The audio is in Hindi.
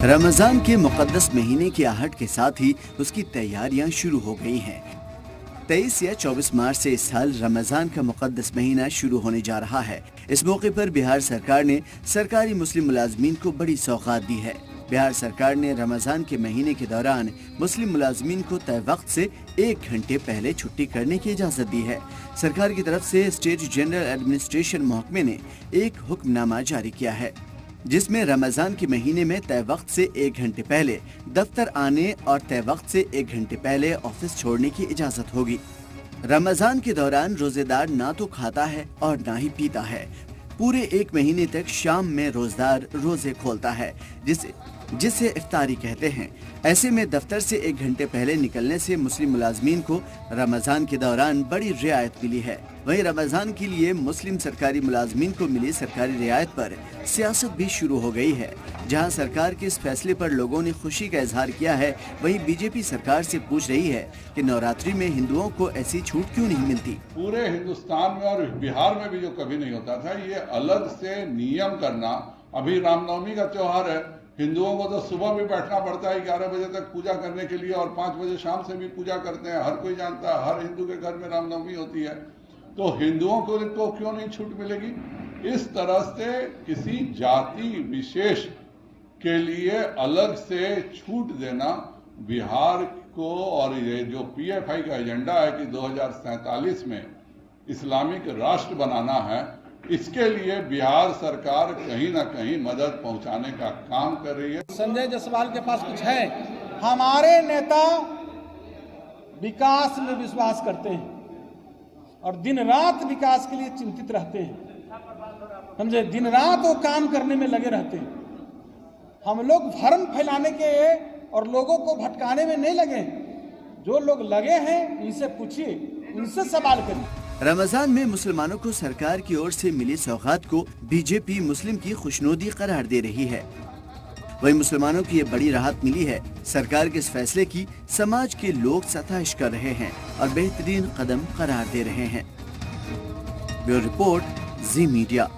रमजान के मुकद्दस महीने की आहट के साथ ही उसकी तैयारियां शुरू हो गई हैं। 23 या 24 मार्च से इस साल रमजान का मुकद्दस महीना शुरू होने जा रहा है। इस मौके पर बिहार सरकार ने सरकारी मुस्लिम मुलाजमीन को बड़ी सौगात दी है। बिहार सरकार ने रमजान के महीने के दौरान मुस्लिम मुलाजमीन को तय वक्त से 1 घंटे पहले छुट्टी करने की इजाजत दी है। सरकार की तरफ से स्टेट जनरल एडमिनिस्ट्रेशन महकमे ने एक हुक्मनामा जारी किया है, जिसमें रमजान के महीने में तय वक्त से 1 घंटे पहले दफ्तर आने और तय वक्त से 1 घंटे पहले ऑफिस छोड़ने की इजाजत होगी। रमजान के दौरान रोजेदार ना तो खाता है और ना ही पीता है। पूरे 1 महीने तक शाम में रोजेदार रोजे खोलता है, जिसे इफ्तारी कहते हैं। ऐसे में दफ्तर से 1 घंटे पहले निकलने से मुस्लिम मुलाजमीन को रमजान के दौरान बड़ी रियायत मिली है। वहीं रमजान के लिए मुस्लिम सरकारी मुलाजमीन को मिली सरकारी रियायत पर सियासत भी शुरू हो गई है। जहां सरकार के इस फैसले पर लोगों ने खुशी का इजहार किया है, वहीं बीजेपी सरकार से पूछ रही है कि नवरात्रि में हिंदुओं को ऐसी छूट क्यों नहीं मिलती। पूरे हिंदुस्तान में और बिहार में भी जो कभी नहीं होता था, ये अलग से नियम करना। अभी रामनवमी का त्योहार है, हिंदुओं को तो सुबह भी बैठना पड़ता है 11 बजे तक पूजा करने के लिए, और 5 बजे शाम से भी पूजा करते हैं। हर कोई जानता है, हर हिंदू के घर में रामनवमी होती है। तो हिंदुओं को क्यों नहीं छूट मिलेगी? इस तरह से किसी जाति विशेष के लिए अलग से छूट देना बिहार को, और ये जो पीएफआई का एजेंडा है कि 2047 में इस्लामिक राष्ट्र बनाना है, इसके लिए बिहार सरकार कहीं ना कहीं मदद पहुंचाने का काम कर रही है। संजय जायसवाल के पास कुछ है? हमारे नेता विकास में विश्वास करते हैं और दिन रात विकास के लिए चिंतित रहते हैं। समझे, दिन रात वो काम करने में लगे रहते हैं। हम लोग भ्रम फैलाने के और लोगों को भटकाने में नहीं लगे। जो लोग लगे हैं इनसे पूछिए, इनसे सवाल करिए। रमजान में मुसलमानों को सरकार की ओर से मिली सौगात को बीजेपी मुस्लिम की खुशनुदी करार दे रही है। वहीं मुसलमानों की ये बड़ी राहत मिली है। सरकार के इस फैसले की समाज के लोग सताइश कर रहे हैं और बेहतरीन कदम करार दे रहे हैं। ब्यूरो रिपोर्ट, जी मीडिया।